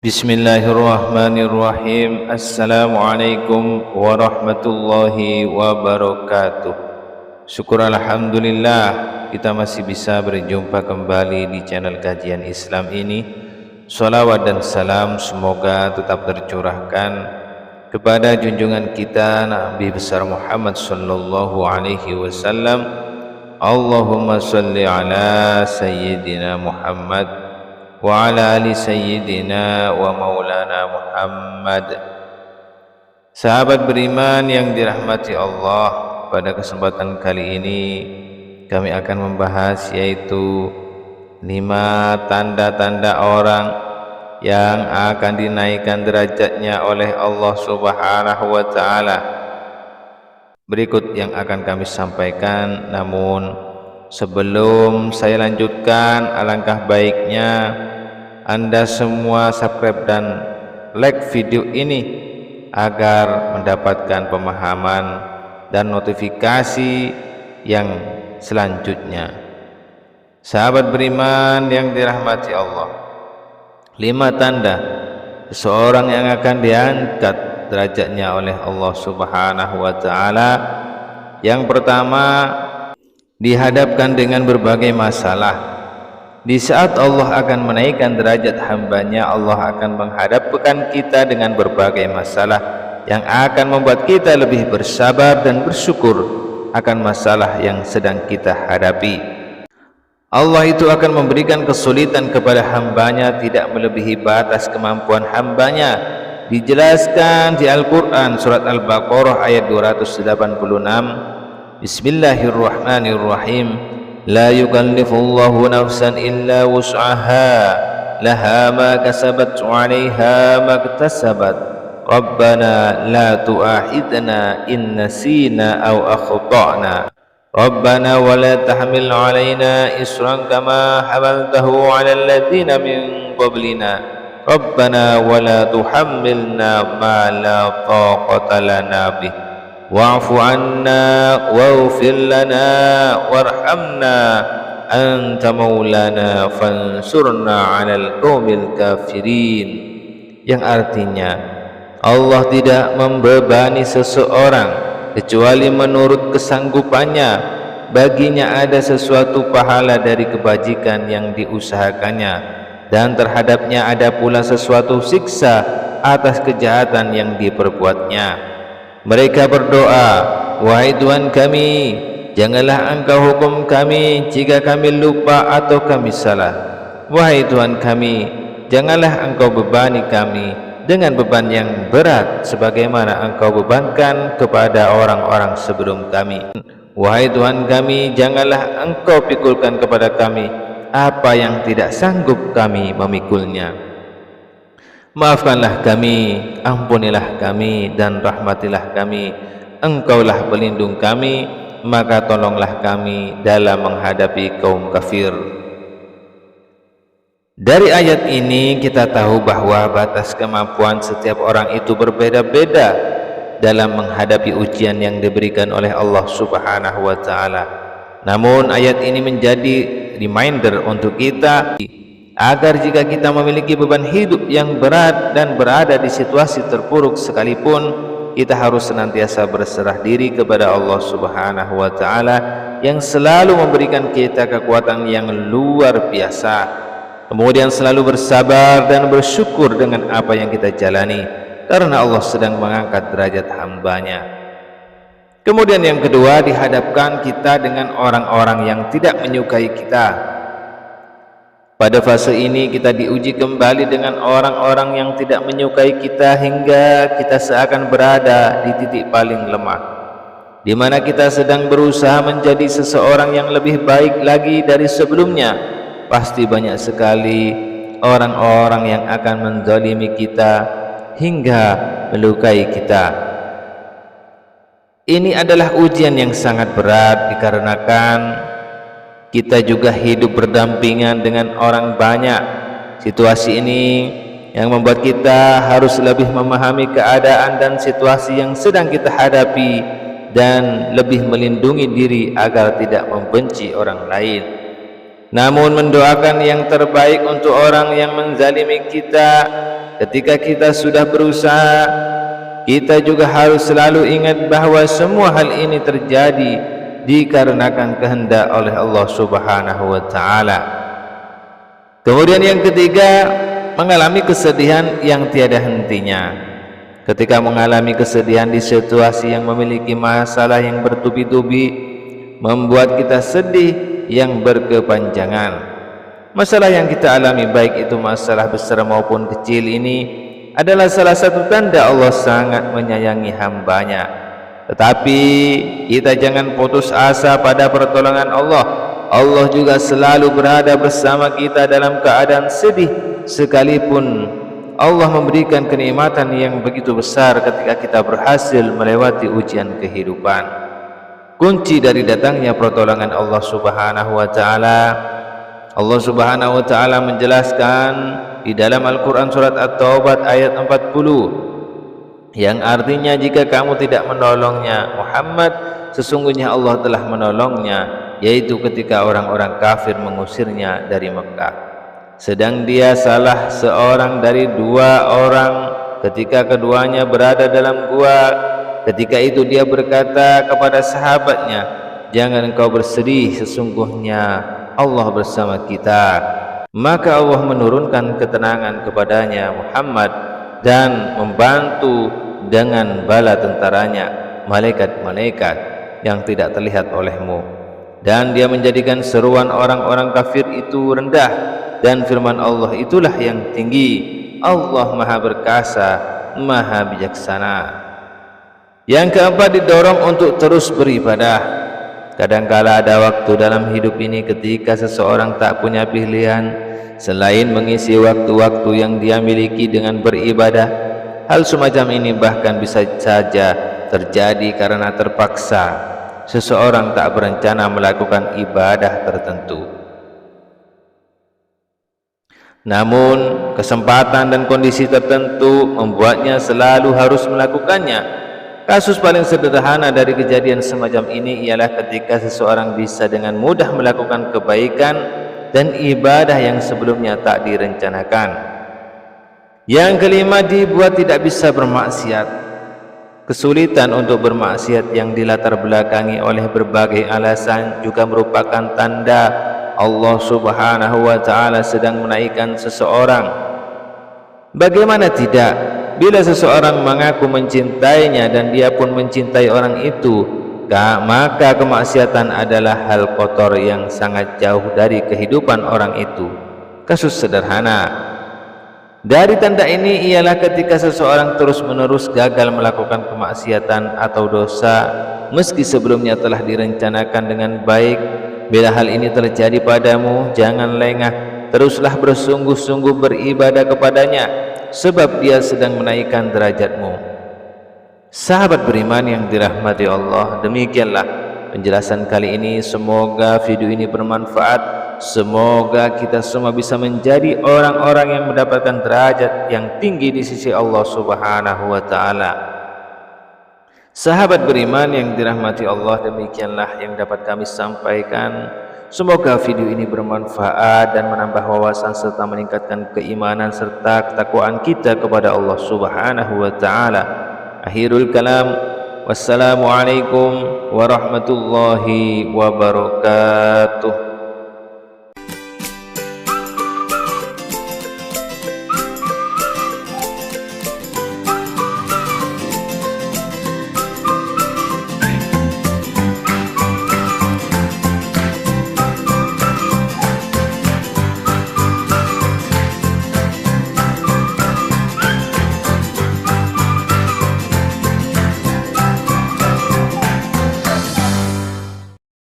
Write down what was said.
Bismillahirrahmanirrahim. Assalamualaikum warahmatullahi wabarakatuh. Syukur alhamdulillah kita masih bisa berjumpa kembali di channel kajian Islam ini. Salawat dan salam semoga tetap tercurahkan kepada junjungan kita Nabi besar Muhammad sallallahu alaihi wasallam. Allahumma salli ala sayyidina Muhammad wa ala ali sayyidina wa maulana Muhammad. Sahabat beriman yang dirahmati Allah, pada kesempatan kali ini kami akan membahas yaitu 5 tanda-tanda orang yang akan dinaikkan derajatnya oleh Allah Subhanahu wa taala. Berikut yang akan kami sampaikan, namun sebelum saya lanjutkan, alangkah baiknya Anda semua subscribe dan like video ini agar mendapatkan pemahaman dan notifikasi yang selanjutnya. Sahabat beriman yang dirahmati Allah, 5 tanda seseorang yang akan diangkat derajatnya oleh Allah Subhanahu wa taala. Yang pertama, dihadapkan dengan berbagai masalah. Di saat Allah akan menaikkan derajat hambanya, Allah akan menghadapkan kita dengan berbagai masalah yang akan membuat kita lebih bersabar dan bersyukur akan masalah yang sedang kita hadapi. Allah itu akan memberikan kesulitan kepada hambanya, tidak melebihi batas kemampuan hambanya. Dijelaskan di Al-Quran surat Al-Baqarah ayat 286. Bismillahirrahmanirrahim. La yukallifullahu nafsan illa wus'aha, laha ma kasabat wa 'alaiha ma iktasabat. Rabbana la tu'akhidna in nasina aw akhtana. Rabbana wa la tahmil 'alaina isran kama hamaltahu 'alal ladzina min qablina. Rabbana wa la tuhammilna ma la taqata lana bih. Wa'fu 'anna waghfir lana warhamna anta maulana fansurna 'alal qaumil kafirin. Yang artinya, Allah tidak membebani seseorang kecuali menurut kesanggupannya. Baginya ada sesuatu pahala dari kebajikan yang diusahakannya, dan terhadapnya ada pula sesuatu siksa atas kejahatan yang diperbuatnya. Mereka berdoa, wahai Tuhan kami, janganlah Engkau hukum kami jika kami lupa atau kami salah. Wahai Tuhan kami, janganlah Engkau bebani kami dengan beban yang berat sebagaimana Engkau bebankan kepada orang-orang sebelum kami. Wahai Tuhan kami, janganlah Engkau pikulkan kepada kami apa yang tidak sanggup kami memikulnya. Maafkanlah kami, ampunilah kami, dan rahmatilah kami. Engkaulah pelindung kami, maka tolonglah kami dalam menghadapi kaum kafir. Dari ayat ini kita tahu bahwa batas kemampuan setiap orang itu berbeda-beda dalam menghadapi ujian yang diberikan oleh Allah Subhanahu wa taala. Namun ayat ini menjadi reminder untuk kita agar jika kita memiliki beban hidup yang berat dan berada di situasi terpuruk sekalipun, kita harus senantiasa berserah diri kepada Allah Subhanahu wa taala yang selalu memberikan kita kekuatan yang luar biasa. Kemudian selalu bersabar dan bersyukur dengan apa yang kita jalani, karena Allah sedang mengangkat derajat hambanya. Kemudian yang kedua, dihadapkan kita dengan orang-orang yang tidak menyukai kita. Pada fase ini kita diuji kembali dengan orang-orang yang tidak menyukai kita hingga kita seakan berada di titik paling lemah, di mana kita sedang berusaha menjadi seseorang yang lebih baik lagi dari sebelumnya. Pasti banyak sekali orang-orang yang akan menzalimi kita hingga melukai kita. Ini adalah ujian yang sangat berat dikarenakan kita juga hidup berdampingan dengan orang banyak. Situasi ini yang membuat kita harus lebih memahami keadaan dan situasi yang sedang kita hadapi dan lebih melindungi diri agar tidak membenci orang lain. Namun mendoakan yang terbaik untuk orang yang menzalimi kita ketika kita sudah berusaha, kita juga harus selalu ingat bahwa semua hal ini terjadi dikarenakan kehendak oleh Allah Subhanahu wa taala. Kemudian yang ketiga, mengalami kesedihan yang tiada hentinya. Ketika mengalami kesedihan di situasi yang memiliki masalah yang bertubi-tubi, membuat kita sedih yang berkepanjangan. Masalah yang kita alami, baik itu masalah besar maupun kecil, ini adalah salah satu tanda Allah sangat menyayangi hambanya. Tetapi kita jangan putus asa pada pertolongan Allah. Allah juga selalu berada bersama kita dalam keadaan sedih, sekalipun Allah memberikan kenikmatan yang begitu besar ketika kita berhasil melewati ujian kehidupan. Kunci dari datangnya pertolongan Allah Subhanahu wa taala, Allah Subhanahu wa taala menjelaskan di dalam Al-Qur'an surat At-Taubah ayat 40, yang artinya jika kamu tidak menolongnya Muhammad, sesungguhnya Allah telah menolongnya, yaitu ketika orang-orang kafir mengusirnya dari Mekah. Sedang dia salah seorang dari dua orang ketika keduanya berada dalam gua. Ketika itu dia berkata kepada sahabatnya, jangan engkau bersedih, sesungguhnya Allah bersama kita. Maka Allah menurunkan ketenangan kepadanya Muhammad dan membantu dengan bala tentaranya, malaikat-malaikat yang tidak terlihat olehmu. Dan dia menjadikan seruan orang-orang kafir itu rendah, dan firman Allah itulah yang tinggi. Allah Maha Perkasa, Maha Bijaksana. Yang keempat, didorong untuk terus beribadah. Kadangkala ada waktu dalam hidup ini ketika seseorang tak punya pilihan selain mengisi waktu-waktu yang dia miliki dengan beribadah. Hal semacam ini bahkan bisa saja terjadi karena terpaksa seseorang tak berencana melakukan ibadah tertentu. Namun kesempatan dan kondisi tertentu membuatnya selalu harus melakukannya. Kasus paling sederhana dari kejadian semacam ini ialah ketika seseorang bisa dengan mudah melakukan kebaikan dan ibadah yang sebelumnya tak direncanakan. Yang kelima, dibuat tidak bisa bermaksiat. Kesulitan untuk bermaksiat yang dilatar belakangi oleh berbagai alasan juga merupakan tanda Allah Subhanahu wa taala sedang menaikkan seseorang. Bagaimana tidak, bila seseorang mengaku mencintainya dan dia pun mencintai orang itu, maka kemaksiatan adalah hal kotor yang sangat jauh dari kehidupan orang itu. Kasus sederhana dari tanda ini ialah ketika seseorang terus-menerus gagal melakukan kemaksiatan atau dosa meski sebelumnya telah direncanakan dengan baik. Bila hal ini terjadi padamu, jangan lengah, teruslah bersungguh-sungguh beribadah kepadanya, sebab dia sedang menaikkan derajatmu. Sahabat beriman yang dirahmati Allah, demikianlah penjelasan kali ini. Semoga video ini bermanfaat. Semoga kita semua bisa menjadi orang-orang yang mendapatkan derajat yang tinggi di sisi Allah Subhanahu wa taala. Sahabat beriman yang dirahmati Allah, demikianlah yang dapat kami sampaikan. Semoga video ini bermanfaat dan menambah wawasan serta meningkatkan keimanan serta ketakwaan kita kepada Allah Subhanahu wa taala. Akhirul kalam, wassalamualaikum warahmatullahi wabarakatuh.